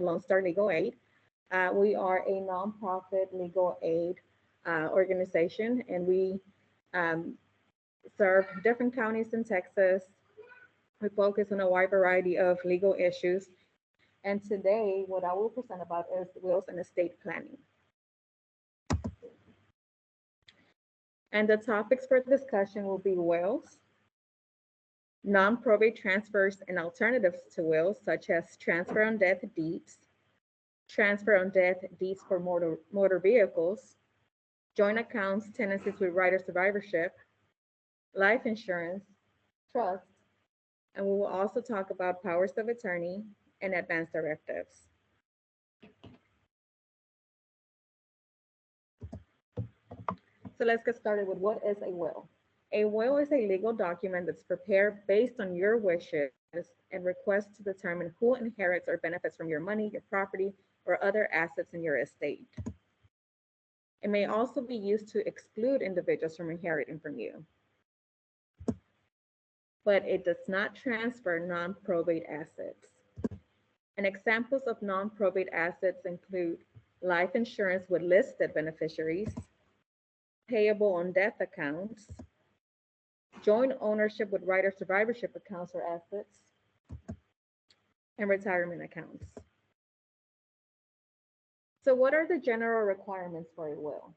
Lone Star Legal Aid. We are a nonprofit legal aid organization, and we um, serve different counties in Texas. We focus on a wide variety of legal issues. And today, what I will present about is wills and estate planning. And the topics for discussion will be wills, non-probate transfers and alternatives to wills, such as transfer on death deeds, transfer on death deeds for motor vehicles, joint accounts, tenancies with right of survivorship, life insurance, trust, and we will also talk about powers of attorney and advance directives. So let's get started with what is a will. A will is a legal document that's prepared based on your wishes and requests to determine who inherits or benefits from your money, your property, or other assets in your estate. It may also be used to exclude individuals from inheriting from you, but it does not transfer non-probate assets. And examples of non-probate assets include life insurance with listed beneficiaries, payable on death accounts, joint ownership with right of survivorship accounts or assets, and retirement accounts. So what are the general requirements for a will?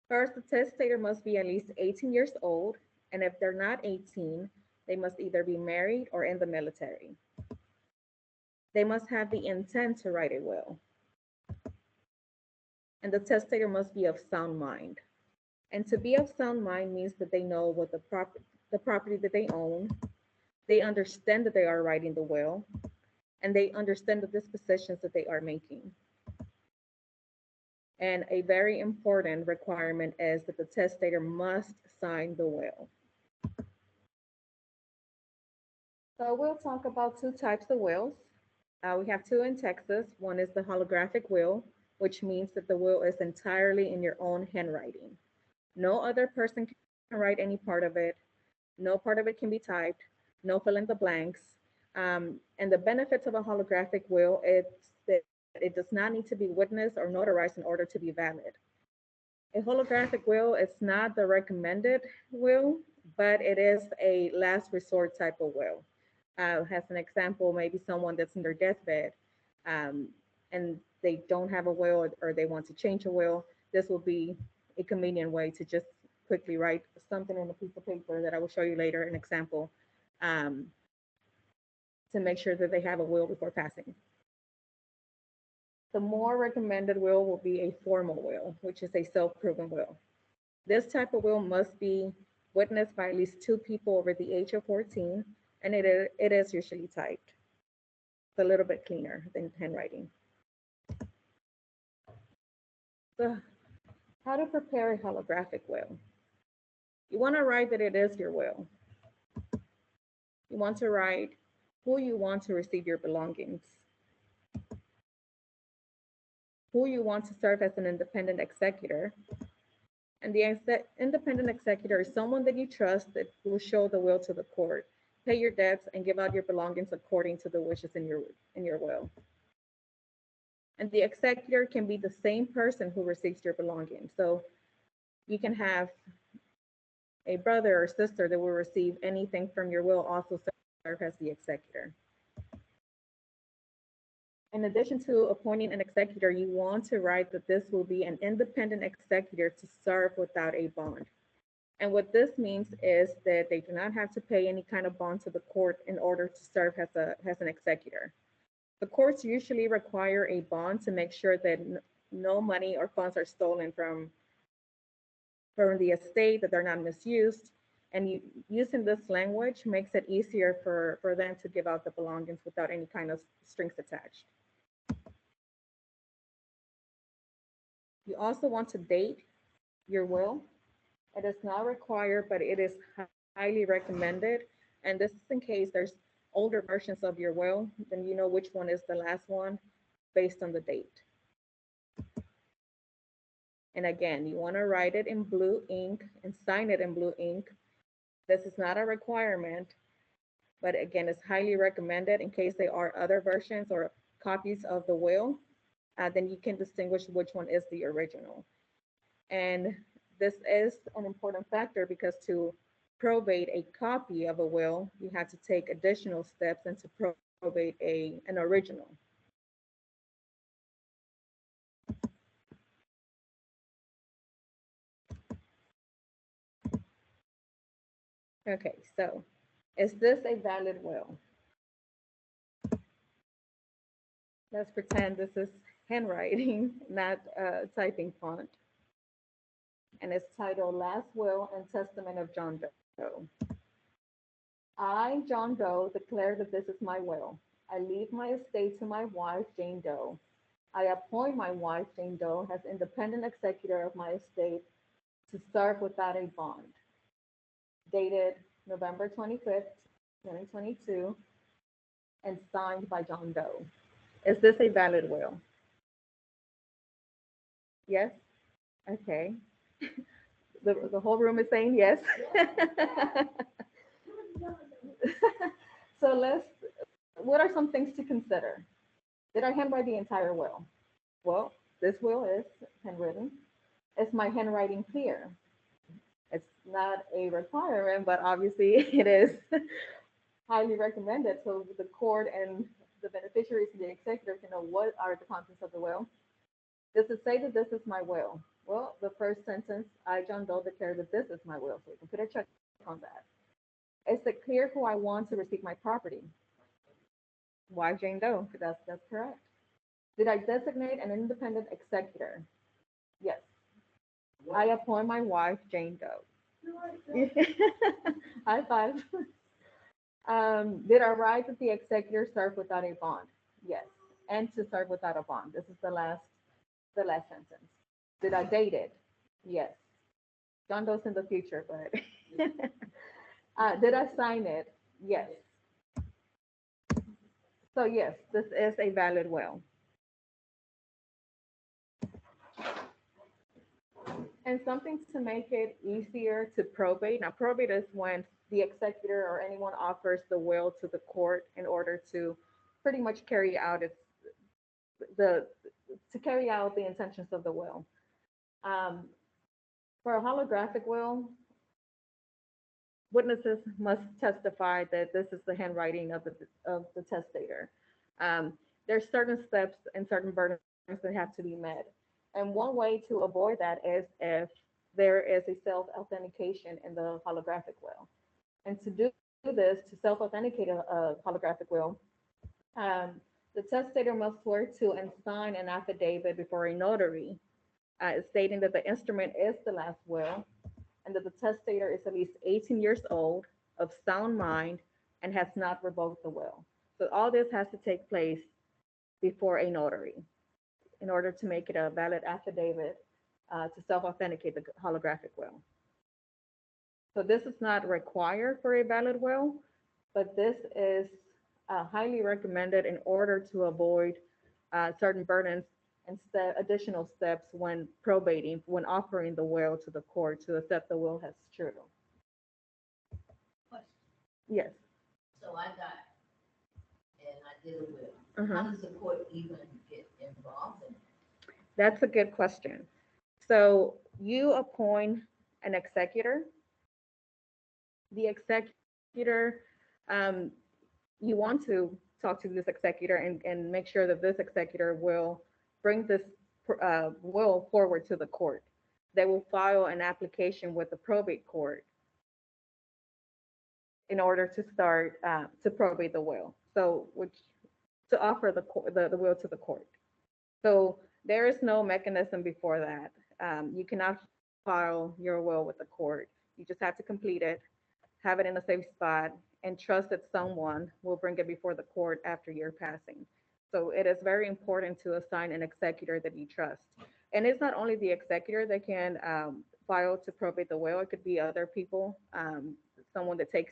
First, the testator must be at least 18 years old, and if they're not 18, they must either be married or in the military. They must have the intent to write a will. And the testator must be of sound mind. And to be of sound mind means that they know what the property that they own, they understand that they are writing the will, and they understand the dispositions that they are making. And a very important requirement is that the testator must sign the will. So we'll talk about two types of wills. We have two in Texas. One is the holographic will, which means that the will is entirely in your own handwriting. No other person can write any part of it. No part of it can be typed. No fill in the blanks. And the benefits of a holographic will is that it does not need to be witnessed or notarized in order to be valid. A holographic will is not the recommended will, but it is a last resort type of will. As an example, maybe someone that's in their deathbed and they don't have a will or they want to change a will. This will be a convenient way to just quickly write something on a piece of paper that I will show you later, an example, to make sure that they have a will before passing. The more recommended will be a formal will, which is a self-proven will. This type of will must be witnessed by at least two people over the age of 14, and it is usually typed. It's a little bit cleaner than handwriting. So how to prepare a holographic will? You want to write that it is your will. You want to write who you want to receive your belongings, who you want to serve as an independent executor. And the independent executor is someone that you trust that will show the will to the court, pay your debts, and give out your belongings according to the wishes in your will. And the executor can be the same person who receives your belongings. So you can have a brother or sister that will receive anything from your will also serve as the executor. In addition to appointing an executor, you want to write that this will be an independent executor to serve without a bond. And what this means is that they do not have to pay any kind of bond to the court in order to serve as an executor. The courts usually require a bond to make sure that no money or funds are stolen from the estate, that they're not misused. And using this language makes it easier for them to give out the belongings without any kind of strings attached. You also want to date your will. It is not required, but it is highly recommended. And this is in case there's older versions of your will, then you know which one is the last one based on the date. And again, you want to write it in blue ink and sign it in blue ink. This is not a requirement, but again, it's highly recommended in case there are other versions or copies of the will, then you can distinguish which one is the original. And this is an important factor because to probate a copy of a will, you have to take additional steps and to probate an original. Okay, so is this a valid will? Let's pretend this is handwriting, not typing font. And it's titled Last Will and Testament of John Doe. I, John Doe, declare that this is my will. I leave my estate to my wife, Jane Doe. I appoint my wife, Jane Doe, as independent executor of my estate to serve without a bond. Dated November 25th, 2022, and signed by John Doe. Is this a valid will? Yes? Okay. The whole room is saying yes. So what are some things to consider? Did I handwrite the entire will? Well, this will is handwritten. Is my handwriting clear? It's not a requirement, but obviously it is highly recommended so the court and the beneficiaries and the executor can know what are the contents of the will. Does it say that this is my will? Well, the first sentence, I, John Doe, declare that this is my will, so you can put a check on that. Is it clear who I want to receive my property? Wife Jane Doe, that's correct. Did I designate an independent executor? Yes. I appoint my wife Jane Doe. High five. Did I write that the executor serve without a bond? Yes. And to serve without a bond. This is the last sentence. Did I date it? Yes. John Doe's in the future, but did I sign it? Yes. So yes, this is a valid will. And something to make it easier to probate. Now, probate is when the executor or anyone offers the will to the court in order to pretty much carry out the intentions of the will. For a holographic will, witnesses must testify that this is the handwriting of the testator. There's certain steps and certain burdens that have to be met. And one way to avoid that is if there is a self-authentication in the holographic will. And to do this, to self-authenticate a holographic will, the testator must swear to and sign an affidavit before a notary, stating that the instrument is the last will and that the testator is at least 18 years old, of sound mind, and has not revoked the will. So all this has to take place before a notary in order to make it a valid affidavit to self-authenticate the holographic will. So this is not required for a valid will, but this is highly recommended in order to avoid certain burdens and additional steps when probating, when offering the will to the court to accept the will as true. Question. Yes. So I got, and I did a will. How does the court even get involved in it? That's a good question. So you appoint an executor. The executor, you want to talk to this executor and make sure that this executor will bring this will forward to the court. They will file an application with the probate court in order to start to probate the will. So, which to offer the will to the court. So there is no mechanism before that. You cannot file your will with the court. You just have to complete it, have it in a safe spot, and trust that someone will bring it before the court after your passing. So it is very important to assign an executor that you trust. And it's not only the executor that can file to probate the will, it could be other people, someone that takes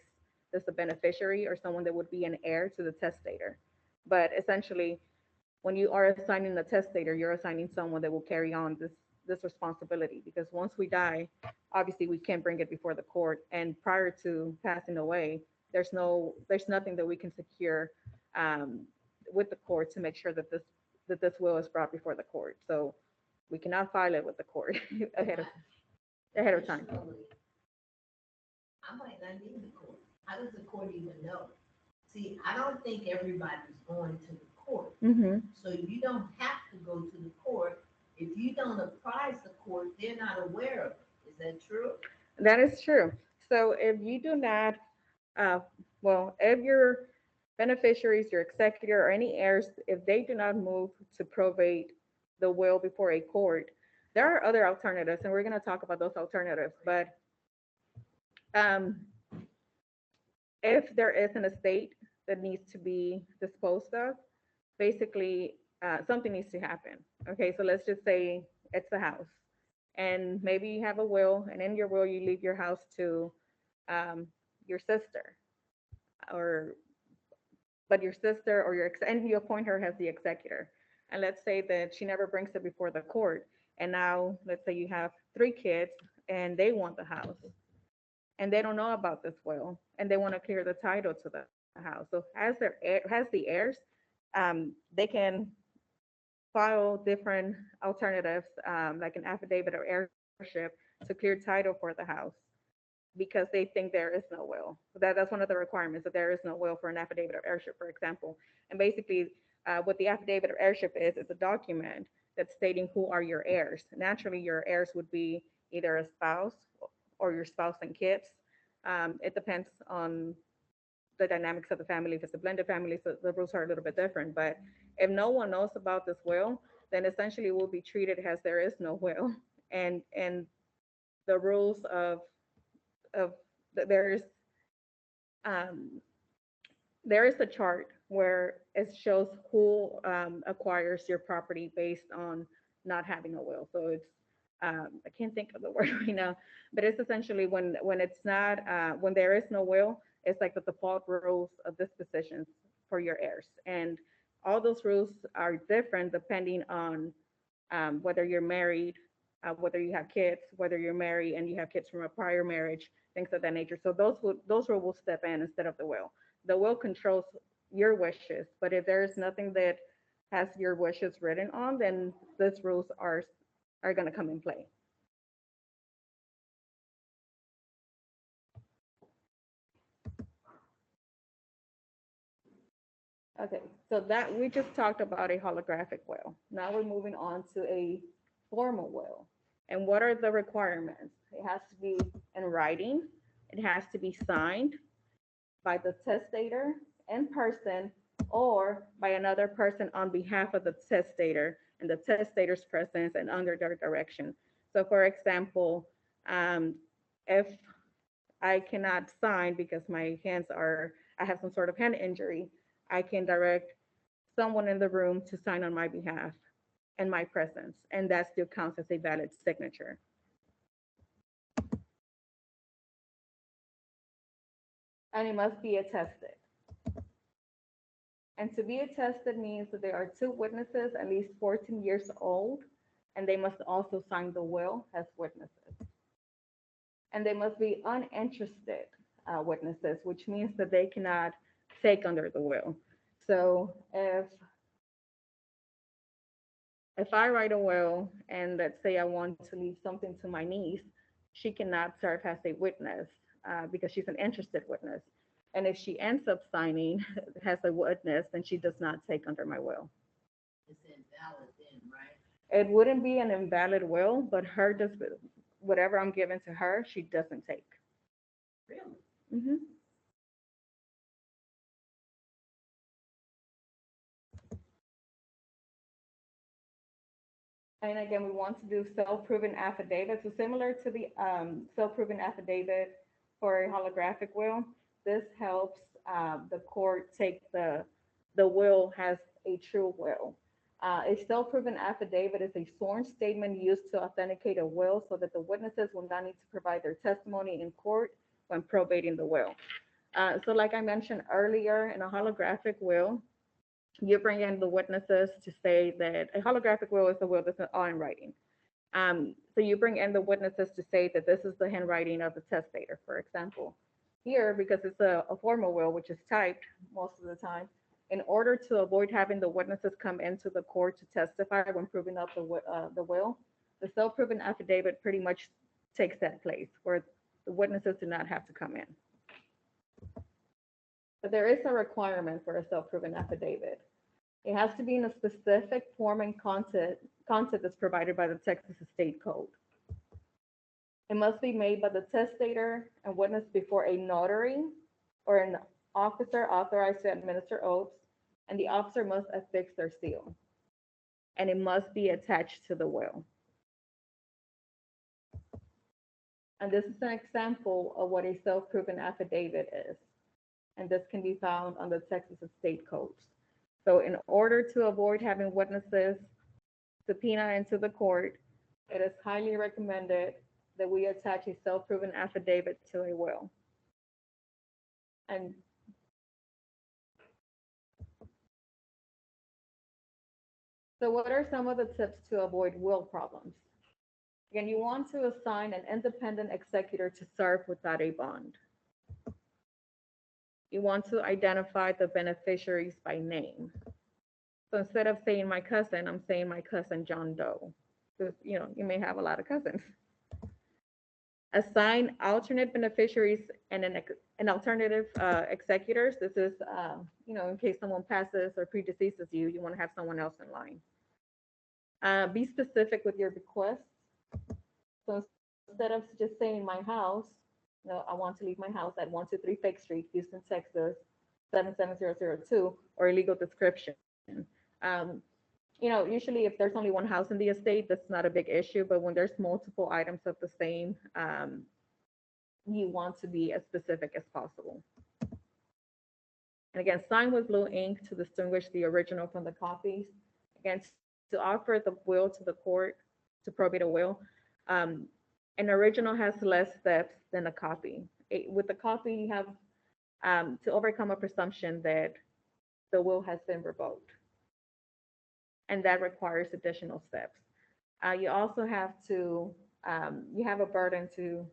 this a beneficiary or someone that would be an heir to the testator. But essentially, when you are assigning the testator, you're assigning someone that will carry on this responsibility because once we die, obviously we can't bring it before the court. And prior to passing away, there's nothing that we can secure with the court to make sure that this will is brought before the court. So we cannot file it with the court ahead of ahead of time. Additionally, I might not need the court. How does the court even know? See, I don't think everybody's going to the court. Mm-hmm. So you don't have to go to the court. If you don't apprise the court, they're not aware of it. Is that true? That is true. So if you do not, uh, well, if your beneficiaries, your executor, or any heirs, if they do not move to probate the will before a court, there are other alternatives, and we're going to talk about those alternatives. But um, if there is an estate that needs to be disposed of, basically something needs to happen. Okay, so let's just say it's a house, and maybe you have a will, and in your will you leave your house to um, your sister, or but your sister or and you appoint her as the executor. And let's say that she never brings it before the court, and now let's say you have three kids and they want the house, and they don't know about this will, and they want to clear the title to the house. So has the heirs, they can file different alternatives, like an affidavit of heirship to clear title for the house because they think there is no will. That's one of the requirements, that there is no will for an affidavit of heirship, for example. And basically, what the affidavit of heirship is a document that's stating who are your heirs. Naturally, your heirs would be either a spouse or your spouse and kids. It depends on the dynamics of the family. If it's a blended family, so the rules are a little bit different. But if no one knows about this will, then essentially we'll be treated as there is no will, and the rules of there's um, there is a chart where it shows who acquires your property based on not having a will. So it's I can't think of the word right now, but it's essentially when it's not when there is no will, it's like the default rules of dispositions for your heirs, and all those rules are different depending on whether you're married, whether you have kids, whether you're married and you have kids from a prior marriage, things of that nature. So those rules will step in instead of the will. The will controls your wishes, but if there is nothing that has your wishes written on, then these rules are going to come in play. Okay, so that we just talked about a holographic will. Now we're moving on to a formal will. And what are the requirements? It has to be in writing. It has to be signed by the testator in person or by another person on behalf of the testator in the testator's presence and under their direction. So, for example, if I cannot sign because my hands are, I have some sort of hand injury, I can direct someone in the room to sign on my behalf in my presence, and that still counts as a valid signature. And it must be attested. And to be attested means that there are two witnesses at least 14 years old, and they must also sign the will as witnesses. And they must be uninterested witnesses, which means that they cannot take under the will. So if I write a will and let's say I want to leave something to my niece, she cannot serve as a witness because she's an interested witness. And if she ends up signing as a witness, then she does not take under my will. It's invalid then, right? It wouldn't be an invalid will, but her does whatever I'm giving to her, she doesn't take. Really? Mm-hmm. And again, we want to do self-proven affidavit. So similar to the self-proven affidavit for a holographic will, this helps the court take the will as a true will. A self-proven affidavit is a sworn statement used to authenticate a will so that the witnesses will not need to provide their testimony in court when probating the will. So like I mentioned earlier, in a holographic will, you bring in the witnesses to say that a holographic will is a will that's all in writing. So you bring in the witnesses to say that this is the handwriting of the testator, for example. Here, because it's a formal will, which is typed most of the time, in order to avoid having the witnesses come into the court to testify when proving up the will, the self-proven affidavit pretty much takes that place where the witnesses do not have to come in. But there is a requirement for a self-proven affidavit. It has to be in a specific form and content that's provided by the Texas State Code. It must be made by the testator and witnessed before a notary or an officer authorized to administer oaths, and the officer must affix their seal. And it must be attached to the will. And this is an example of what a self-proven affidavit is. And this can be found on the Texas State Codes. So in order to avoid having witnesses subpoena into the court, it is highly recommended that we attach a self-proven affidavit to a will. And so what are some of the tips to avoid will problems? Again, you want to assign an independent executor to serve without a bond. You want to identify the beneficiaries by name. So instead of saying my cousin, I'm saying my cousin John Doe. Because you may have a lot of cousins. Assign alternate beneficiaries and an alternative executors. This is, in case someone passes or predeceases you, you want to have someone else in line. Be specific with your requests. So instead of just saying my house, I want to leave my house at 123 Fake Street, Houston, Texas, 77002, or a legal description. Usually if there's only one house in the estate, that's not a big issue, but when there's multiple items of the same, you want to be as specific as possible. And again, sign with blue ink to distinguish the original from the copies. Again, to offer the will to the court, to probate a will, an original has less steps than a copy. With the copy, you have to overcome a presumption that the will has been revoked. And that requires additional steps. You also have to, you have a burden to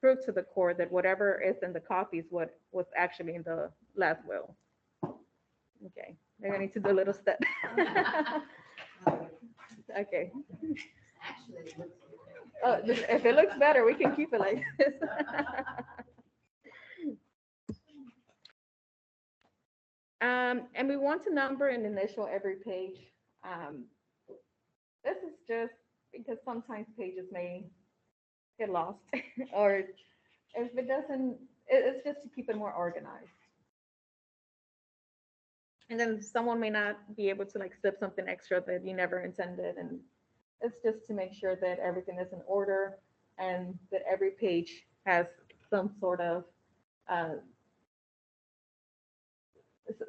prove to the court that whatever is in the copy is what was actually in the last will. Okay, they're gonna need to do a little step. Okay. Actually, it looks okay. Oh, if it looks better, we can keep it like this. And we want to number and initial every page. This is just because sometimes pages may get lost, or if it doesn't, it's just to keep it more organized. And then someone may not be able to slip something extra that you never intended, and it's just to make sure that everything is in order and that every page has some sort of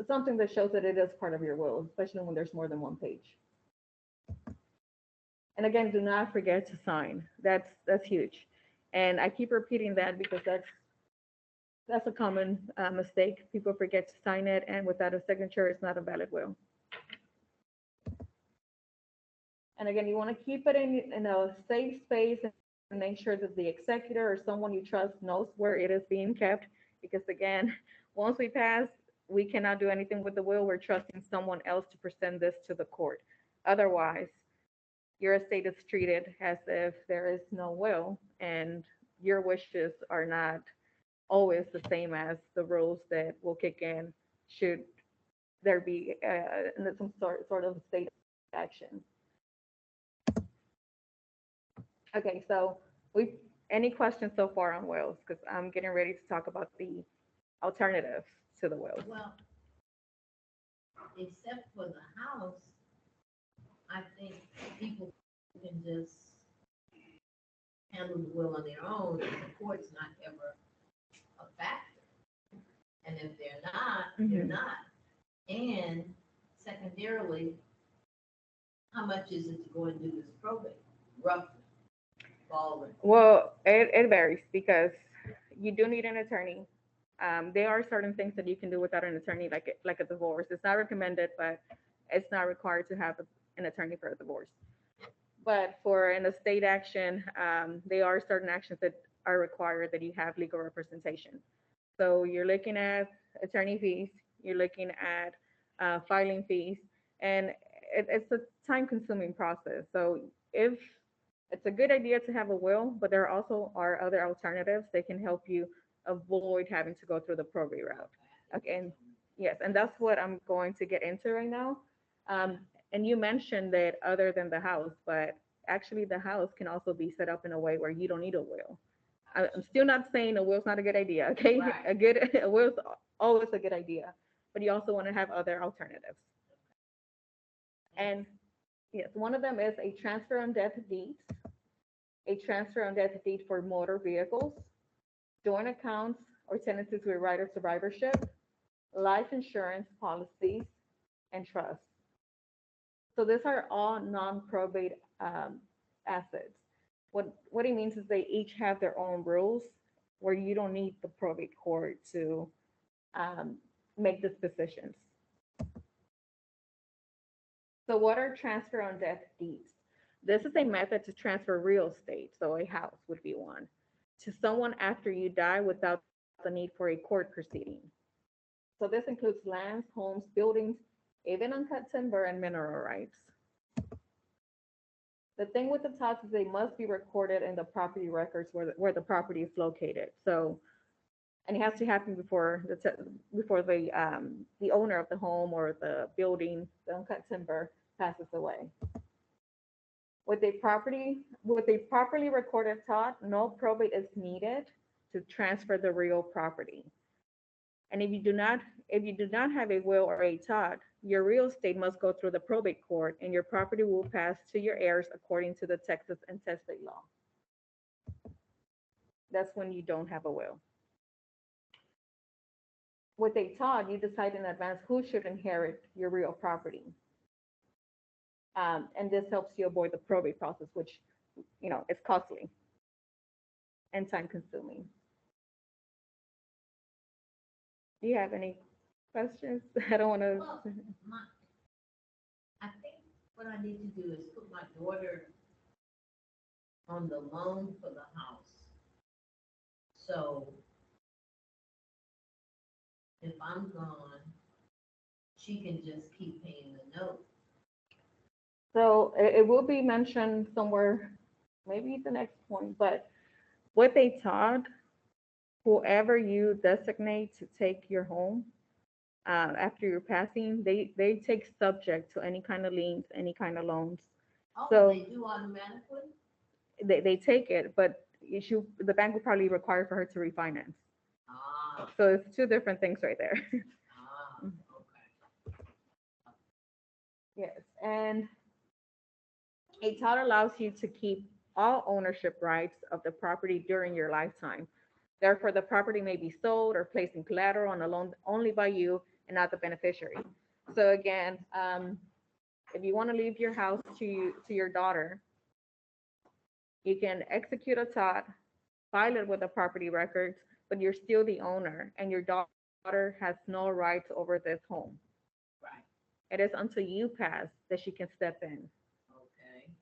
something that shows that it is part of your will, especially when there's more than one page. And again, do not forget to sign. That's huge. And I keep repeating that because that's a common mistake. People forget to sign it, and without a signature, it's not a valid will. And again, you want to keep it in a safe space and make sure that the executor or someone you trust knows where it is being kept. Because again, once we pass, we cannot do anything with the will. We're trusting someone else to present this to the court. Otherwise, your estate is treated as if there is no will, and your wishes are not always the same as the rules that will kick in should there be some sort of state action. Okay, so any questions so far on wills? Because I'm getting ready to talk about the alternatives to the wills. Well, except for the house, I think people can just handle the will on their own, and the court's not ever a factor. And if they're not, they're not. And secondarily, how much is it to go and do this probate, roughly? Ballroom. Well, it varies because you do need an attorney. There are certain things that you can do without an attorney, like a divorce. It's not recommended, but it's not required to have an attorney for a divorce. But for an estate action, there are certain actions that are required that you have legal representation. So you're looking at attorney fees, you're looking at filing fees, and it's a time-consuming process. So if it's a good idea to have a will, but there also are other alternatives that can help you avoid having to go through the probate route. Okay, and yes, and that's what I'm going to get into right now. Um, and you mentioned that other than the house, but actually the house can also be set up in a way where you don't need a will. I'm still not saying a will's not a good idea, okay? Right. A will's always a good idea, but you also want to have other alternatives. And yes, one of them is a transfer on death deed, a transfer on death deed for motor vehicles, joint accounts or tenancies with right of survivorship, life insurance policies, and trusts. So these are all non-probate assets. What it means is they each have their own rules where you don't need the probate court to um, make these decisions. So what are transfer on death deeds? This is a method to transfer real estate, so a house would be one, to someone after you die without the need for a court proceeding. So this includes lands, homes, buildings, even uncut timber and mineral rights. The thing with the TODDs is they must be recorded in the property records where the property is located. So, and it has to happen before the owner of the home or the building, the uncut timber, passes away. With a properly recorded TODD, no probate is needed to transfer the real property. And if you do not have a will or a TODD, your real estate must go through the probate court and your property will pass to your heirs according to the Texas intestate law. That's when you don't have a will. With a TODD, you decide in advance who should inherit your real property. And this helps you avoid the probate process, which, is costly and time consuming. Do you have any questions? I don't want to. Well, my, I think what I need to do is put my daughter on the loan for the house. So if I'm gone, she can just keep paying the note. So it will be mentioned somewhere, maybe the next point, but what they taught, whoever you designate to take your home after your passing, they take subject to any kind of liens, any kind of loans. Oh, So they do automatically? they take it, but the bank will probably require for her to refinance. Ah, So it's two different things right there. okay. Yes, and a TODD allows you to keep all ownership rights of the property during your lifetime. Therefore, the property may be sold or placed in collateral on a loan only by you and not the beneficiary. So again, if you want to leave your house to your daughter, you can execute a TODD, file it with the property records, but you're still the owner, and your daughter has no rights over this home. Right, It is until you pass that she can step in. okay.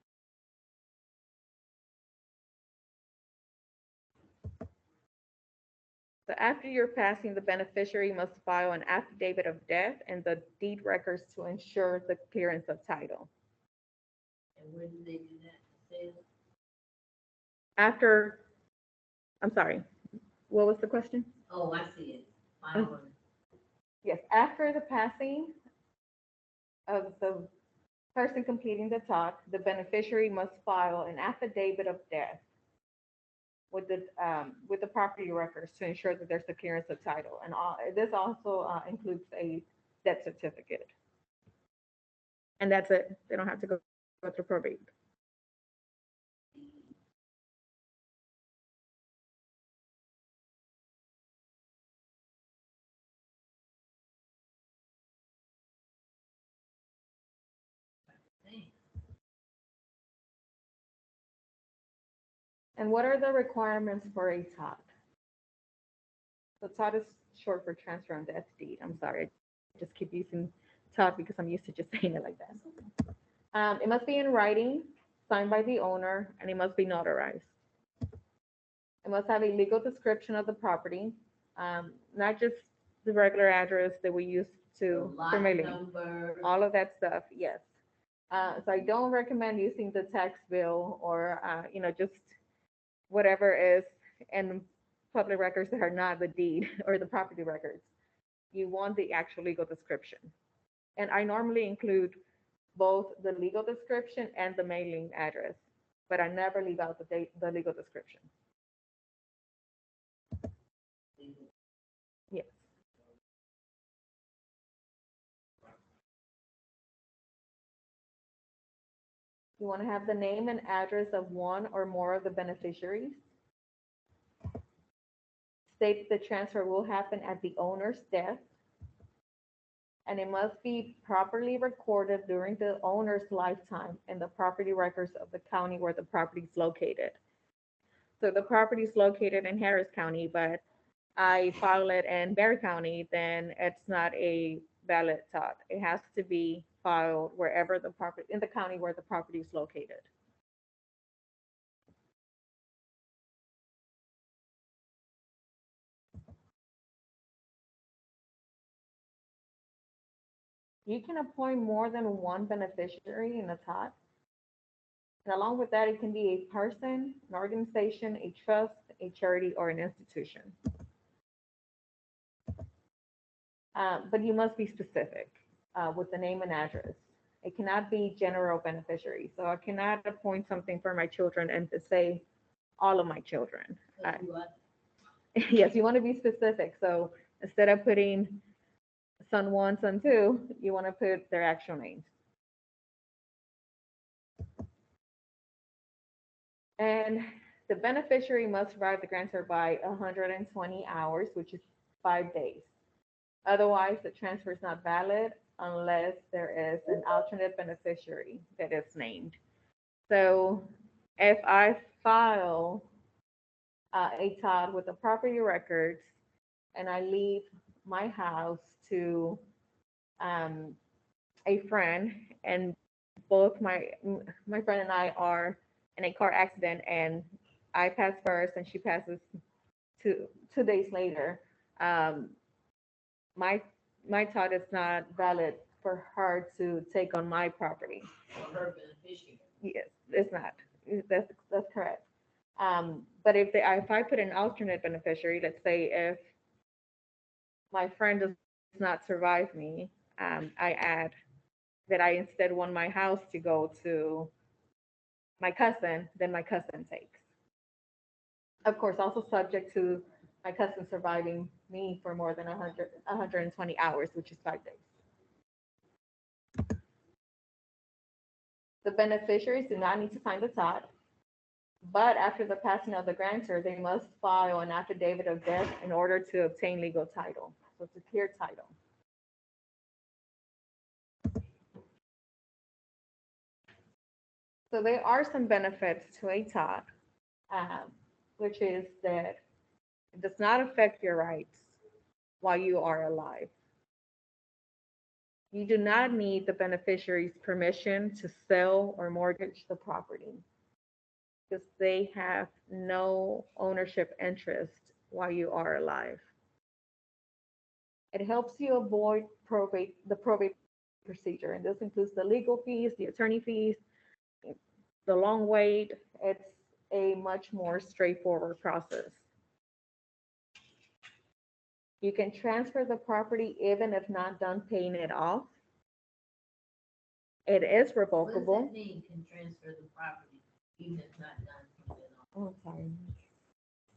So after your passing, the beneficiary must file an affidavit of death and the deed records to ensure the clearance of title. And where do they do that? It says, After, I'm sorry, what was the question? oh, I see it. File Yes, after the passing of the person completing the TODD, the beneficiary must file an affidavit of death with the property records to ensure that there's a clearance of title. And this also includes a death certificate. And that's it. They don't have to go through probate. thing. And what are the requirements for a TODD? So TODD is short for transfer on death deed. I'm sorry, I just keep using TODD because I'm used to just saying it like that. It must be in writing, signed by the owner, and it must be notarized. It must have a legal description of the property, not just the regular address that we use to lot mailing. number. All of that stuff, yes. So I don't recommend using the tax bill or, just whatever is in public records that are not the deed or the property records. You want the actual legal description. And I normally include both the legal description and the mailing address, but I never leave out the legal description. Yes. You want to have the name and address of one or more of the beneficiaries. State the transfer will happen at the owner's death, and it must be properly recorded during the owner's lifetime in the property records of the county where the property is located. So the property is located in Harris County, but I file it in Berry County, then it's not a valid TOD. It has to be filed wherever the property, in the county where the property is located. You can appoint more than one beneficiary in a TOD. And along with that, it can be a person, an organization, a trust, a charity, or an institution. But you must be specific with the name and address. It cannot be general beneficiary. So I cannot appoint something for my children and to say all of my children. Yes, you want to be specific. So instead of putting son one, son two, you want to put their actual names. And the beneficiary must survive the grantor by 120 hours, which is 5 days. Otherwise, the transfer is not valid unless there is an alternate beneficiary that is named. So if I file a TOD with the property records and I leave my house to um, a friend, and both my friend and I are in a car accident, and I pass first and she passes 2 days later, um, my my TOD is not valid for her to take on my property. For her beneficiary. Yes, it's not. That's correct. But if I put an alternate beneficiary, let's say if my friend does not survive me, I add that I instead want my house to go to my cousin, then my cousin takes. Of course, also subject to my cousin surviving me for more than 120 hours, which is 5 days. The beneficiaries do not need to sign the TOD, but after the passing of the grantor, they must file an affidavit of death in order to obtain legal title. So it's a clear title. So there are some benefits to a TOD, which is that it does not affect your rights while you are alive. You do not need the beneficiary's permission to sell or mortgage the property because they have no ownership interest while you are alive. It helps you avoid the probate procedure, and this includes the legal fees, the attorney fees, the long wait. It's a much more straightforward process. You can transfer the property even if not done paying it off. It is What does revocable. that mean, can transfer the property even if not done paying it off? Oh, sorry.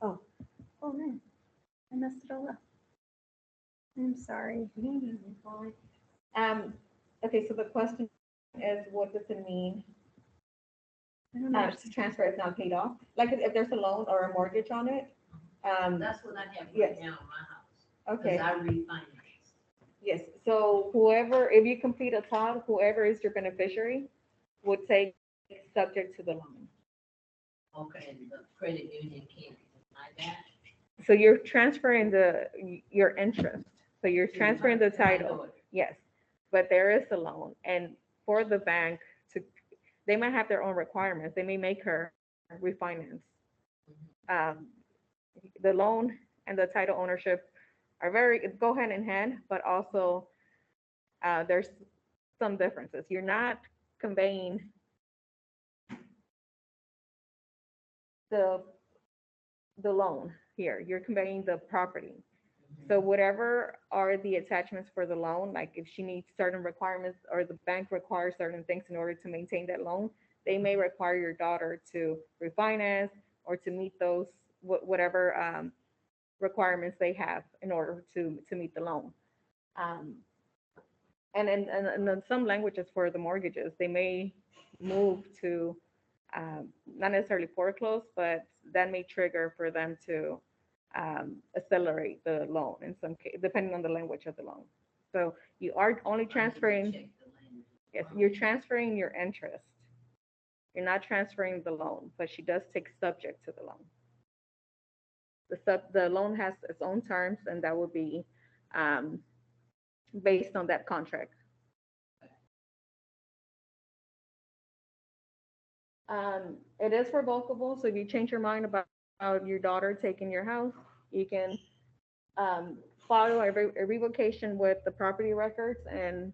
Oh, oh man, I messed it all up. I'm sorry. Okay, so the question is, what does it mean I don't know. to transfer if not paid off? Like if there's a loan or a mortgage on it? That's what I have yes. right now in my house, Okay, because I refinanced. yes. So whoever, if you complete a TOD, whoever is your beneficiary would take subject to the loan. Okay, the credit union can't deny that. So you're transferring your interest. So you're transferring the To my title. daughter. Yes, but there is a loan, and for the bank to, they might have their own requirements. They may make her refinance. Um, the loan and the title ownership are go hand in hand, but also There's some differences. You're not conveying the the loan here. You're conveying the property. So whatever are the attachments for the loan, like if she needs certain requirements or the bank requires certain things in order to maintain that loan, they may require your daughter to refinance or to meet those whatever requirements they have in order to meet the loan. Um, and in some languages for the mortgages, they may move to not necessarily foreclose, but that may trigger for them to accelerate the loan in some case, depending on the language of the loan. So you are only transferring, Check the language. yes, you're transferring your interest. You're not transferring the loan, but she does take subject to the loan. The loan has its own terms, and that would be um, based on that contract. It is revocable, so if you change your mind about your daughter taking your house, you can um, file a revocation with the property records, and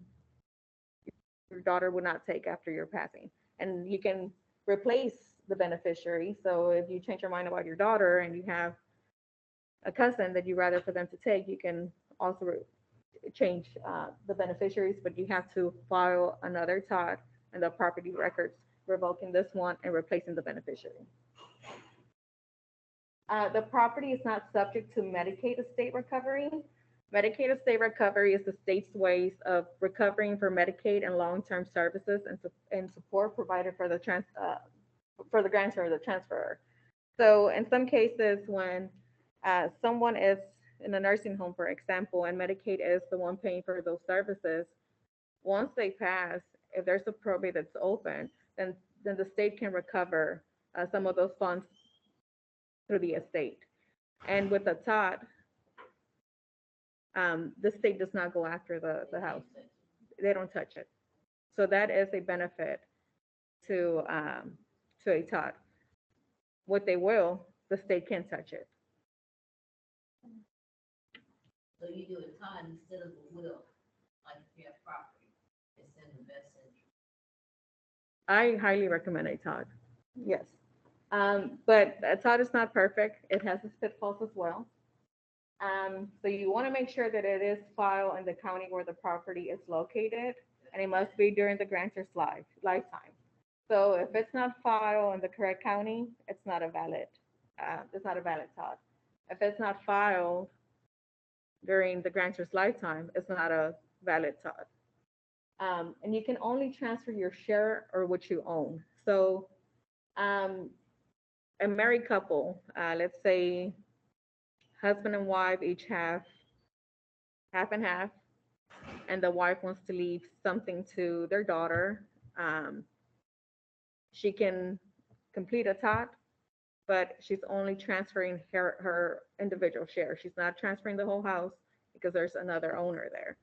your daughter would not take after your passing. And you can replace the beneficiary. So if you change your mind about your daughter and you have a cousin that you rather for them to take, you can also change the beneficiaries, but you have to file another TOD and the property records revoking this one and replacing the beneficiary. The property is not subject to Medicaid estate recovery. Medicaid estate recovery is the state's ways of recovering for Medicaid and long-term services and support provided for the grantor or the transferor. So in some cases, when someone is in a nursing home, for example, and Medicaid is the one paying for those services, once they pass, if there's a probate that's open, then the state can recover some of those funds through the estate. And with the TOD, the state does not go after the house. They don't touch it. So that is a benefit to a TOD. What they will, the state can touch it. So you do a TOD instead of a will, like if you have property, it's in the best interest. I highly recommend a TOD. Yes. But a TOD is not perfect. It has its pitfalls as well. So you want to make sure that it is filed in the county where the property is located, and it must be during the grantor's lifetime. So if it's not filed in the correct county, it's not a valid TOD. If it's not filed during the grantor's lifetime, it's not a valid TOD. And you can only transfer your share or what you own. So um, a married couple, let's say husband and wife each have half and half, and the wife wants to leave something to their daughter, um, she can complete a TOD, but she's only transferring her individual share. She's not transferring the whole house because there's another owner there.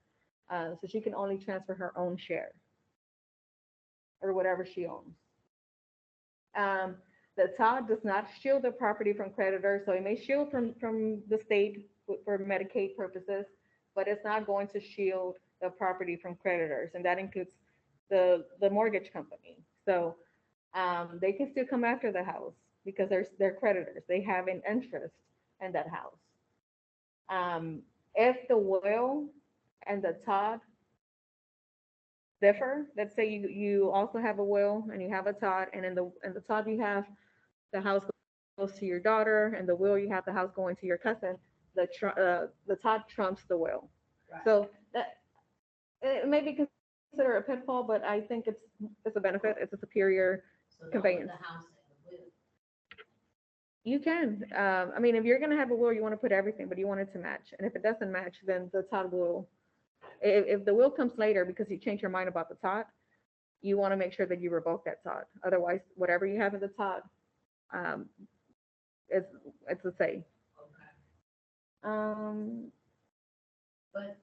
So she can only transfer her own share or whatever she owns. Um, the TOD does not shield the property from creditors, so it may shield from the state for Medicaid purposes, but it's not going to shield the property from creditors, and that includes the mortgage company. So they can still come after the house because they're creditors. They have an interest in that house. If the will and the TOD differ, let's say you also have a will and you have a TOD, and in the TOD you have the house goes to your daughter, and the will you have the house going to your cousin. The TOD trumps the will. Right. So that it may be considered a pitfall, but I think it's a benefit. It's a superior So don't put conveyance. the house in the will. You can. I mean, if you're gonna have a will, you want to put everything, but you want it to match. And if it doesn't match, then the TOD will. If the will comes later because you change your mind about the TOD, you want to make sure that you revoke that TOD. Otherwise, whatever you have in the TOD, um, it's the same. Okay. Um, But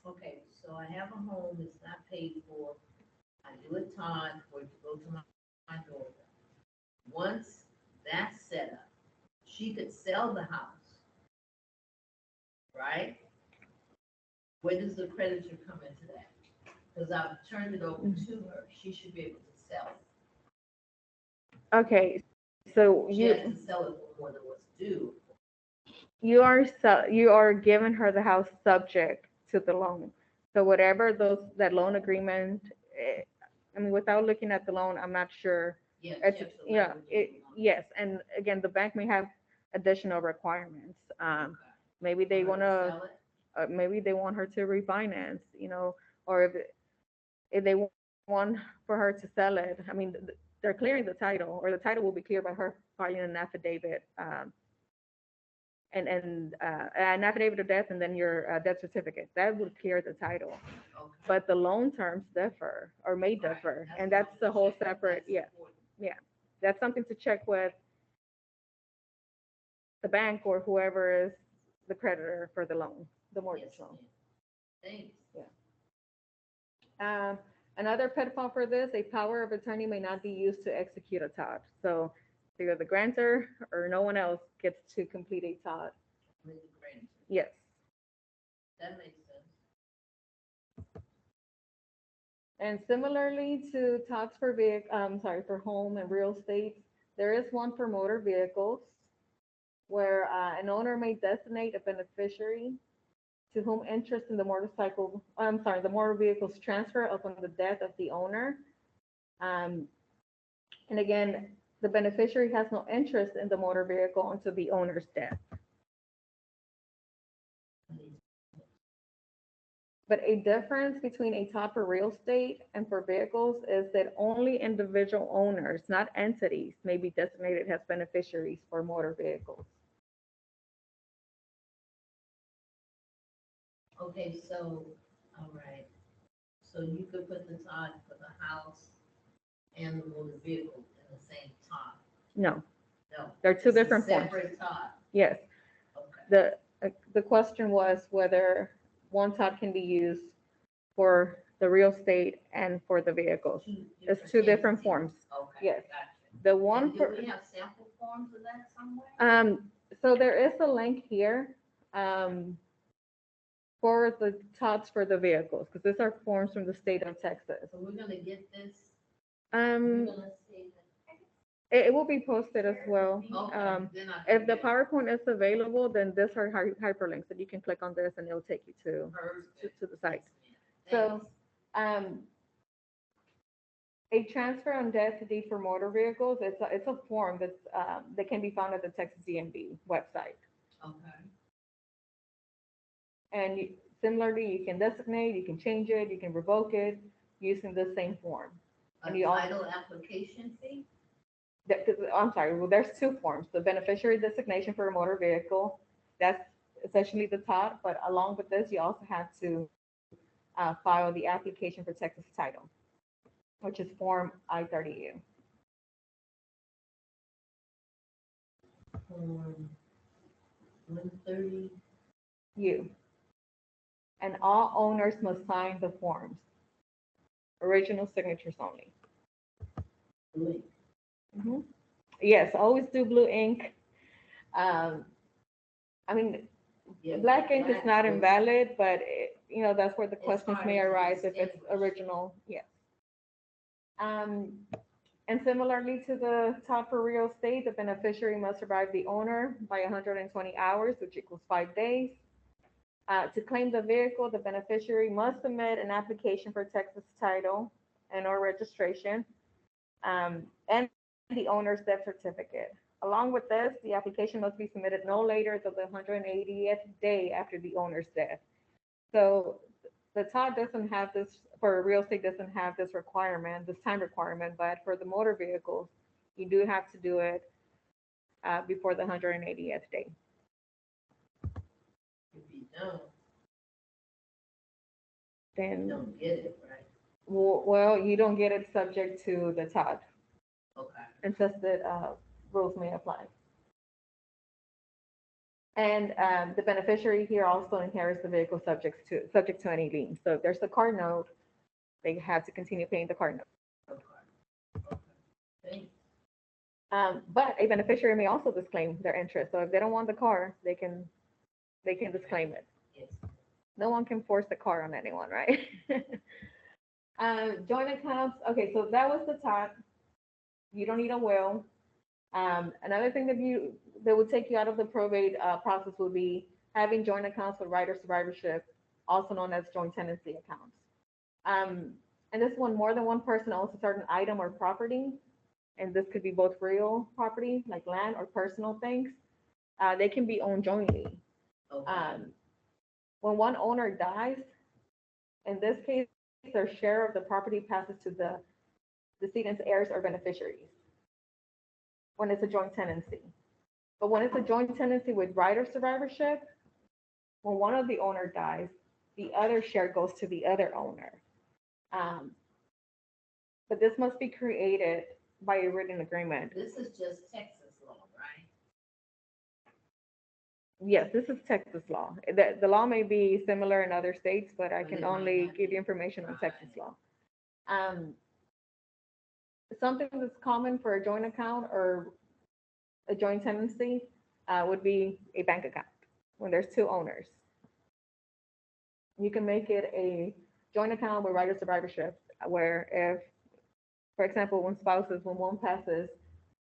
okay, so I have a home, it's not paid for. I do a TOD for it to go to my daughter. Once that's set up, she could sell the house, right? Where does the creditor come into that? Because I've turned it over to her, she should be able to sell it. Okay, so She has to sell it for more than what's due. you are giving her the house subject to the loan. So whatever that loan agreement, I mean, without looking at the loan, I'm not sure. Yeah, It's, she has to yeah, language it. yes, and again, the bank may have additional requirements. Okay. Maybe they For her want to to, sell it? maybe they want her to refinance, or if they want for her to sell it. I mean, they're clearing the title, or the title will be cleared by her filing an affidavit, and an affidavit of death, and then your death certificate. That would clear the title. Okay. But the loan terms differ, or may Right, differ, that's and what that's I'm the whole checking. separate. That's Yeah, important. yeah, that's something to check with the bank or whoever is the creditor for the loan, the mortgage Yes, loan. ma'am. Thanks. Another pitfall for this, a power of attorney may not be used to execute a TOD. So either the grantor or no one else gets to complete a TOD. With the grantor. Yes. That makes sense. And similarly to TODs for for home and real estate, there is one for motor vehicles where an owner may designate a beneficiary to whom interest in the the motor vehicle's transfer upon the death of the owner. Um, and again, the beneficiary has no interest in the motor vehicle until the owner's death. But a difference between a TOD for real estate and for vehicles is that only individual owners, not entities, may be designated as beneficiaries for motor vehicles. Okay, so, all right. So you could put the TOD for the house and the motor vehicle in the same TOD? No, No. they're two It's a different forms. separate TOD. Yes, Okay. the question was whether one TOD can be used for the real estate and for the vehicles. It's two different entities. forms. Okay. Yes. Gotcha. The one And do for we have sample forms of that somewhere? so there is a link here for the TODs for the vehicles, because these are forms from the state of Texas. So we're gonna get this, we're Um, gonna see it will be posted as well. that. Okay, then I If can the get PowerPoint is available, then these are hyperlinks that you can click on this and it'll take you to perfect. the site. Yes, So, a transfer on death deed for motor vehicles, it's a form that can be found at the Texas DMV website. thanks. Okay. And similarly, you can designate, you can change it, you can revoke it using the same form. A And you also, title application fee? I'm sorry, well, there's two forms. The beneficiary designation for a motor vehicle, that's essentially the top, but along with this, you also have to file the application for Texas title, which is Form I-30U. 130. U. And all owners must sign the forms. Original signatures only. Blue. Mhm. Yes, always do blue ink. I mean, Yeah, black ink is not was- invalid, but that's where the It's questions may harder to arise if it's distinguish. original. Yes. And similarly to the top for real estate, the beneficiary must survive the owner by 120 hours, which equals 5 days. To claim the vehicle, the beneficiary must submit an application for Texas title and/or registration, and the owner's death certificate. Along with this, the application must be submitted no later than the 180th day after the owner's death. So the TOD doesn't have this, for real estate doesn't have this requirement, this time requirement, but for the motor vehicles, you do have to do it before the 180th day. If you don't, you Then, don't get it, right? well, you don't get it subject to the TOD, Okay. unless the rules may apply. And the beneficiary here also inherits the vehicle subject to any lien. So if there's a car note, they have to continue paying the car note. Okay. Okay. Thanks. But a beneficiary may also disclaim their interest. So if they don't want the car, they can disclaim it. Yes. No one can force the car on anyone, right? Joint accounts. Okay, so that was the top. You don't need a will. Another thing that would take you out of the probate process would be having joint accounts with right or survivorship, also known as joint tenancy accounts. Um, and this one, more than one person owns a certain item or property, and this could be both real property, like land, or personal things. They can be owned jointly. Okay. When one owner dies, in this case, their share of the property passes to the decedent's heirs or beneficiaries when it's a joint tenancy. But when it's a joint tenancy with right of survivorship, when one of the owner dies, the other share goes to the other owner. Um, but this must be created by a written agreement. This is just Texas law, right? Yes, this is Texas law. The law may be similar in other states, but I But can it might only not give be. you information on Texas Right. law. Um, Something that's common for a joint account or a joint tenancy would be a bank account when there's two owners. You can make it a joint account with right of survivorship, where if, for example, when one passes,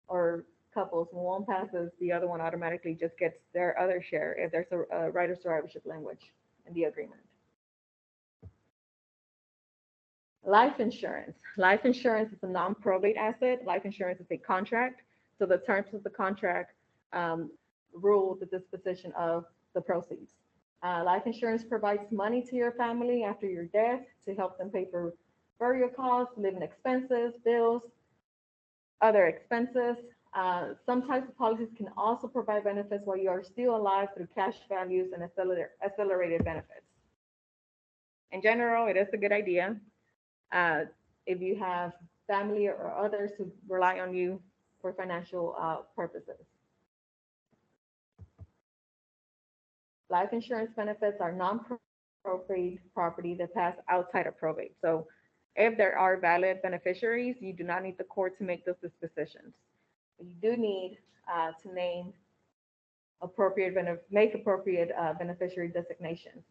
or couples, when one passes, the other one automatically just gets their other share if there's a right of survivorship language in the agreement. Life insurance. Life insurance is a non-probate asset. Life insurance is a contract. So the terms of the contract um, rule the disposition of the proceeds. Life insurance provides money to your family after your death to help them pay for burial costs, living expenses, bills, other expenses. Some types of policies can also provide benefits while you are still alive through cash values and accelerated benefits. In general, it is a good idea. uh, if you have family or others who rely on you for financial purposes. Life insurance benefits are non-probate property that pass outside of probate. So if there are valid beneficiaries, you do not need the court to make those dispositions. You do need to make appropriate beneficiary designations.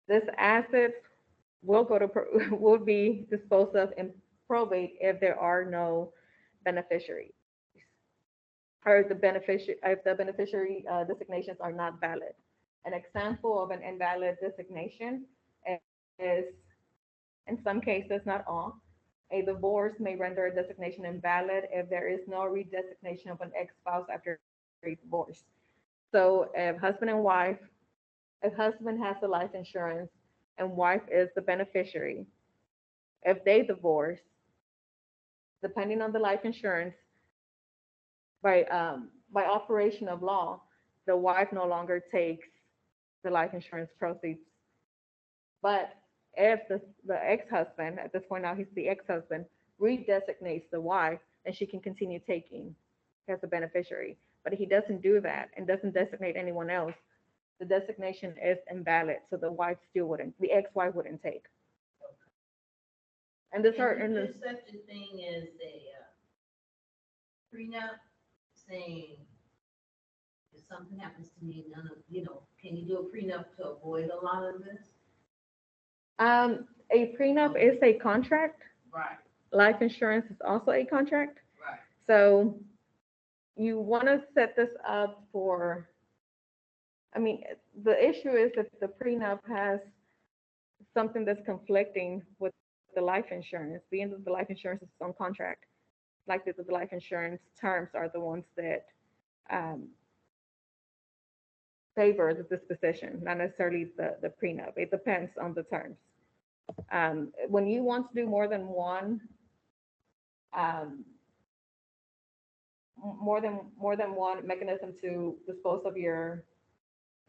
This asset will go to will be disposed of in probate if there are no beneficiaries, or if the beneficiary designations are not valid. An example of an invalid designation is, in some cases, not all, a divorce may render a designation invalid if there is no redesignation of an ex-spouse after a divorce. So if husband has the life insurance and wife is the beneficiary, if they divorce, depending on the life insurance, by operation of law, the wife no longer takes the life insurance proceeds. But if the ex-husband, at this point now he's the ex-husband, redesignates the wife, then she can continue taking as a beneficiary. But if he doesn't do that and doesn't designate anyone else, the designation is invalid. So the ex-wife wouldn't take. And this are And in is the, there such a thing as a prenup saying if something happens to me, none of, can you do a prenup to avoid a lot of this? a prenup is a contract. Right, Life insurance is also a contract. right. So you want to set this up for, I mean, the issue is if the prenup has something that's conflicting with the life insurance, being that the life insurance is on contract, like the life insurance terms are the ones that um, favor the disposition, not necessarily the prenup. It depends on the terms. When you want to do um, more than one mechanism to dispose of your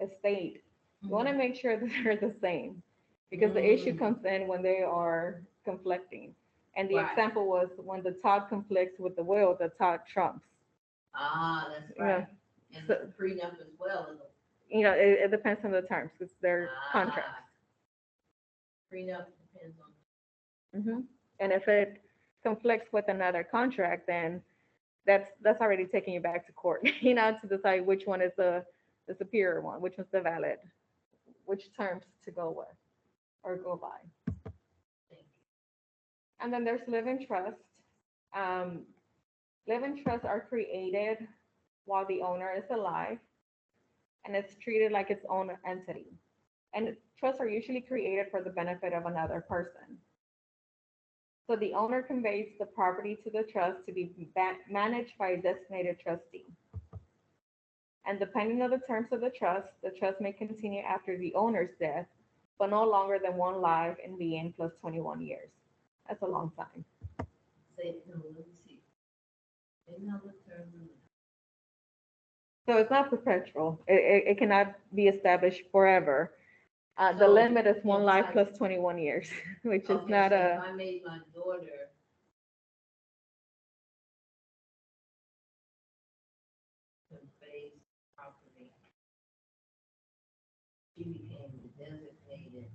estate, you want to make sure that they're the same, because the issue Mm. comes in when they are conflicting. And the Right. example was when the TODD conflicts with the will, the TODD trumps. Ah, that's You know, right. And so, the prenup as well is it depends on the terms because they're contracts. prenup depends on. Hmm. And if it conflicts with another contract, then that's already taking you back to court, to decide which one is the superior one, which was the valid, which terms to go with or go by. Thank you. And then there's live-in trust. Um, live-in trusts are created while the owner is alive, and it's treated like its own entity. And trusts are usually created for the benefit of another person. So the owner conveys the property to the trust to be managed by a designated trustee. And depending on the terms of the trust may continue after the owner's death, but no longer than one life in being plus 21 years. That's a long time. Say, no, let me see. Another term. So it's not perpetual. It cannot be established forever. The So, limit is one it's life like- plus 21 years, which is Okay, not so a. if I made my daughter convey property, she became the designated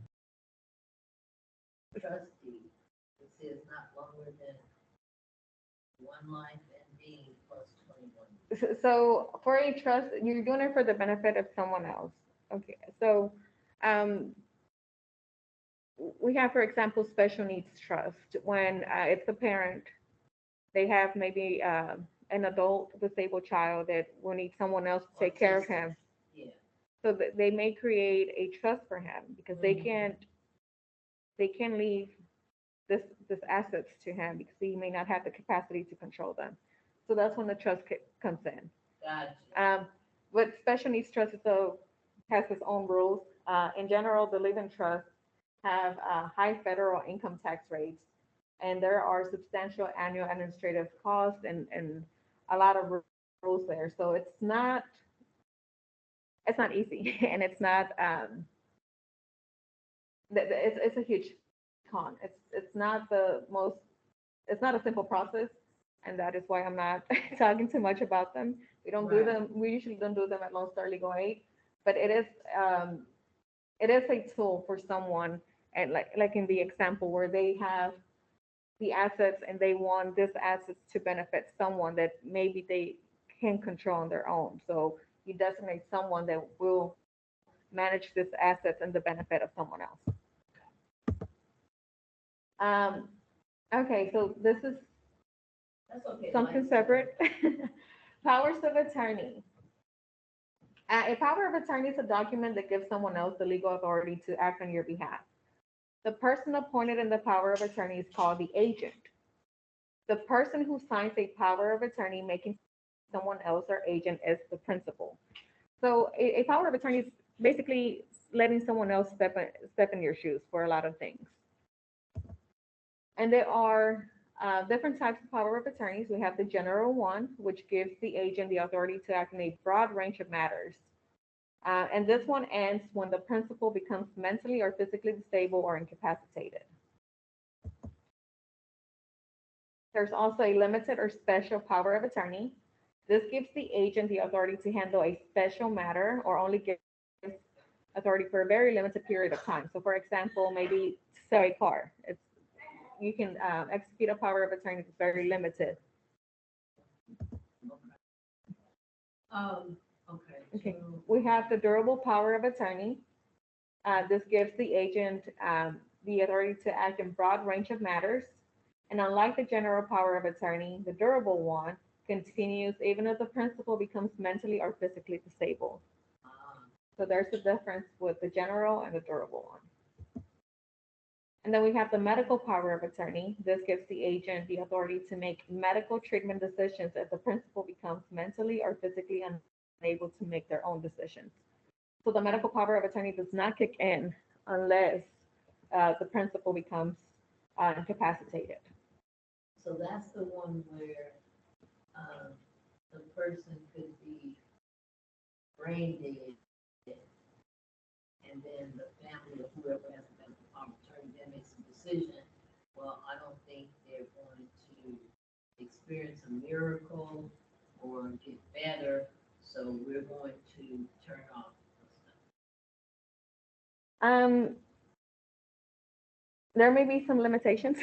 trustee. It says not longer than one life and being plus 21. So for a trust, you're doing it for the benefit of someone else. Okay, so um, we have, for example, special needs trust. When it's a parent, they have maybe an adult disabled child that will need someone else to take care of him. Yeah. So they may create a trust for him because Mhm. they can leave this assets to him because he may not have the capacity to control them. So that's when the trust comes in. Gotcha. But special needs trust though has its own rules. In general, the living trusts have high federal income tax rates, and there are substantial annual administrative costs and a lot of rules there. So it's not easy, and it's not it's a huge con. It's not the most it's not a simple process, and that is why I'm not talking too much about them. We don't do Right. them. We usually don't do them at Lone Star Legal Aid, but it is a tool for someone, and like in the example where they have the assets and they want this assets to benefit someone that maybe they can control on their own. So you designate someone that will manage this assets and the benefit of someone else. Um, okay, so this is That's okay. something like- separate. Powers of attorney. A power of attorney is a document that gives someone else the legal authority to act on your behalf. The person appointed in the power of attorney is called the agent. The person who signs a power of attorney making someone else their agent is the principal. So a power of attorney is basically letting someone else step in your shoes for a lot of things. And there are different types of power of attorneys. We have the general one, which gives the agent the authority to act in a broad range of matters. And this one ends when the principal becomes mentally or physically disabled or incapacitated. There's also a limited or special power of attorney. This gives the agent the authority to handle a special matter or only gives authority for a very limited period of time. So, for example, maybe to sell a car. You can execute a power of attorney that's very limited. Okay. Okay. So, We have the durable power of attorney. This gives the agent the authority to act in broad range of matters. And unlike the general power of attorney, the durable one continues even if the principal becomes mentally or physically disabled. So there's a difference with the general and the durable one. And then we have the medical power of attorney. This gives the agent the authority to make medical treatment decisions if the principal becomes mentally or physically unable to make their own decisions. So the medical power of attorney does not kick in unless the principal becomes incapacitated. so that's the one where the person could be brain dead, and then the family or whoever has the medical power of attorney then makes a decision. Well, I don't think they're going to experience a miracle or get better, so we're going to turn off. There may be some limitations.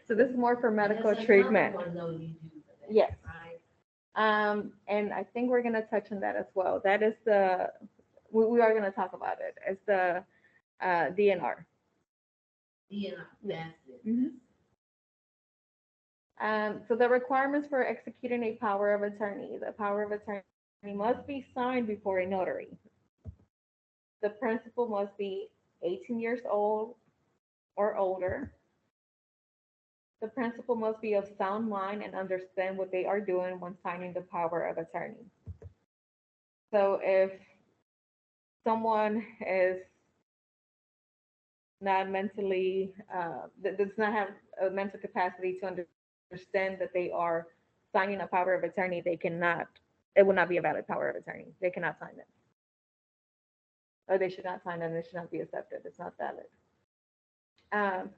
So this is more for medical There's another treatment. one, though, you do for that, Yes. right? And I think we're gonna touch on that as well. That is we are gonna talk about it. It's the DNR. DNR, that's it. Mhm. So the requirements for executing a power of attorney. The power of attorney must be signed before a notary. The principal must be 18 years old or older. The principal must be of sound mind and understand what they are doing when signing the power of attorney. So if someone is not mentally, does not have a mental capacity to understand that they are signing a power of attorney, they cannot, it will not be a valid power of attorney. They cannot sign it. Or they should not sign it and it should not be accepted. It's not valid. Um,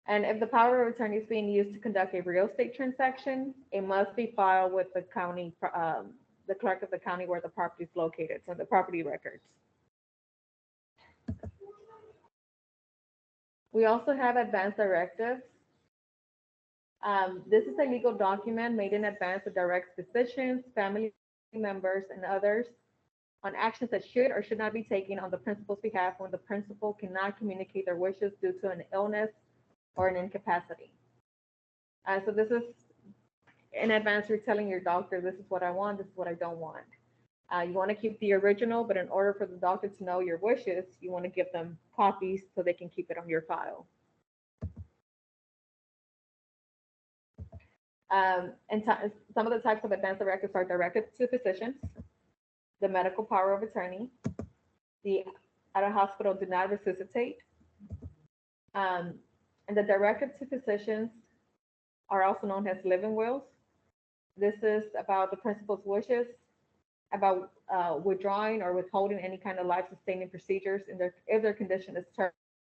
and if the power of attorney is being used to conduct a real estate transaction, it must be filed with the county, the clerk of the county where the property is located, so the property records. We also have advance directives. This is a legal document made in advance that directs physicians, family members, and others on actions that should or should not be taken on the principal's behalf when the principal cannot communicate their wishes due to an illness or an incapacity. So this is in advance, you're telling your doctor, this is what I want, this is what I don't want. You want to keep the original, but in order for the doctor to know your wishes, you want to give them copies so they can keep it on your file. And some of the types of advance directives are directed to physicians, the medical power of attorney, the at a hospital do not resuscitate, and the directive to physicians are also known as living wills. This is about the principal's wishes, about withdrawing or withholding any kind of life-sustaining procedures if their condition is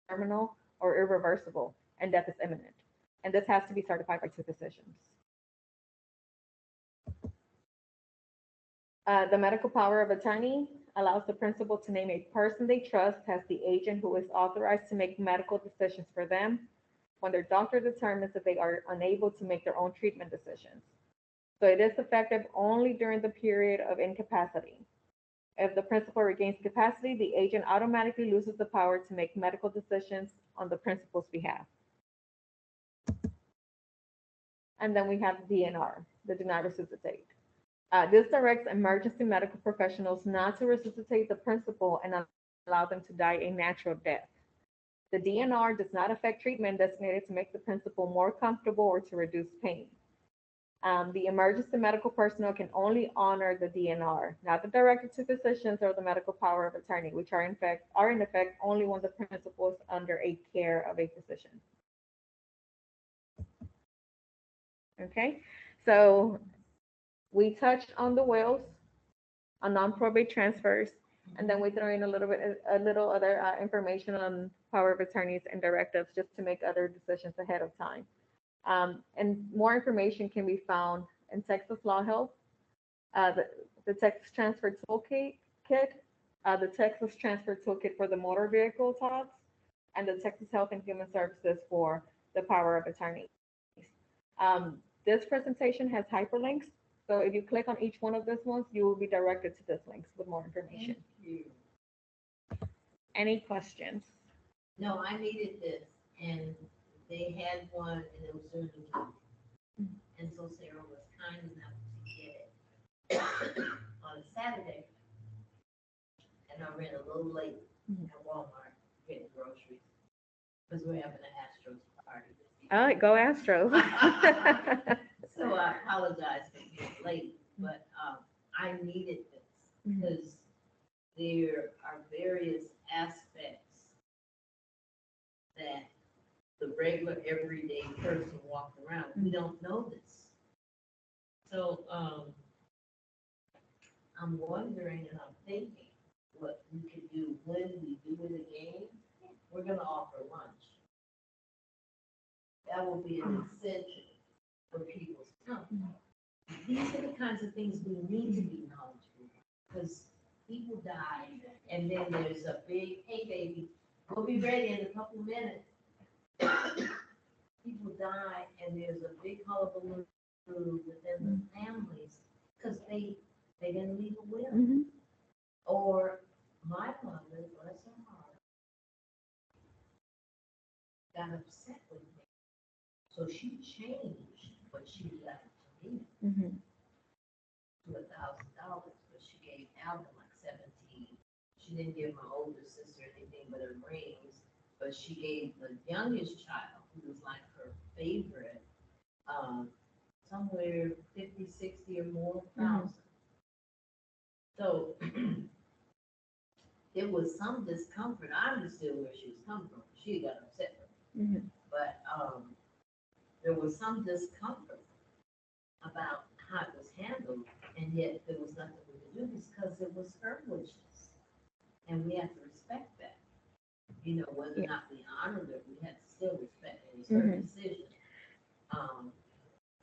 terminal or irreversible and death is imminent. And this has to be certified by two physicians. The medical power of attorney allows the principal to name a person they trust as the agent who is authorized to make medical decisions for them when their doctor determines that they are unable to make their own treatment decisions. So it is effective only during the period of incapacity. If the principal regains capacity, the agent automatically loses the power to make medical decisions on the principal's behalf. And then we have DNR, the do not resuscitate. This directs emergency medical professionals not to resuscitate the principal and allow them to die a natural death. The DNR does not affect treatment designated to make the principal more comfortable or to reduce pain. The emergency medical personnel can only honor the DNR, not the directive to physicians or the medical power of attorney, which are in effect only when the principal is under a care of a physician. Okay, so we touched on the wills, on non-probate transfers, and then we throw in a little other information on power of attorneys and directives just to make other decisions ahead of time. And more information can be found in Texas Law Help, the Texas Transfer Toolkit, the Texas Transfer Toolkit for the motor vehicle TODDs, and the Texas Health and Human Services for the power of attorneys. This presentation has hyperlinks, so if you click on each one of these ones, you will be directed to this links with more information. Thank you. Any questions? No, I needed this, and they had one, and it was during the week. And so Sarah was kind enough to get it on a Saturday. And I ran a little late at Walmart getting groceries, because we're having an Astros party. All right, go Astros. So I apologize for being late, but I needed this, because there are various aspects that the regular everyday person walking around, we don't know this. So I'm wondering and I'm thinking what we could do when we do it again. We're gonna offer lunch. That will be an incentive for people to come. These are the kinds of things we need to be knowledgeable, because people die, and then there's a big, hey baby, we'll be ready in a couple of minutes. People die, and there's a big hullabaloo within the families, because they didn't leave a will. Mhm. Or my mother, bless her heart, got upset with me. So she changed what she left to me Mhm. to $1,000, but she gave Alvin like 17. She didn't give my older sister anything but her rings, but she gave the youngest child, who was like her favorite, somewhere 50, 60 or more thousand. So there was some discomfort. I understood where she was coming from. She got upset with me. Mhm. But there was some discomfort about how it was handled, and yet there was nothing we could do because it was her wishes. And we have to respect that. You know, whether or Yeah. not we honored it, we had to still respect it. It's her Mhm. decision.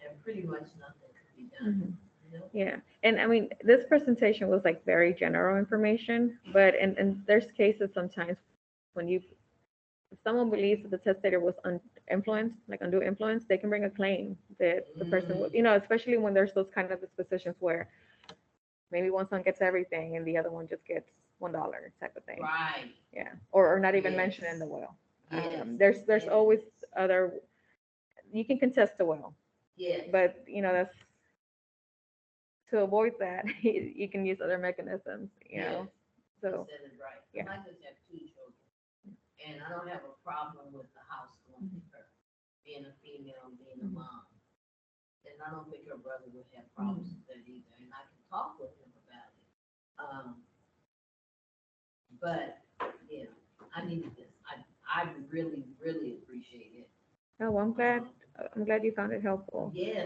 And pretty much nothing could be Mhm. done. You know? Yeah, and I mean, this presentation was like very general information, but and there's cases sometimes when if someone believes that the testator was influenced, like undue influence, they can bring a claim that the person was, especially when there's those kind of dispositions where maybe one son gets everything and the other one just gets $1 type of thing. Right. Yeah, or not even Yes. mentioned in the will. Yes. There's always Yes. other, you can contest the will, Yes. but that's to avoid that, you can use other mechanisms, Yes. So, You said it right. yeah. I just have 2 children, and I don't have a problem with the house going to her, being a female and being a mom. And I don't think her brother would have problems with that either, and I can talk with him about it. But, yeah, I needed this. I really, really appreciate it. oh, I'm glad you found it helpful. Yeah.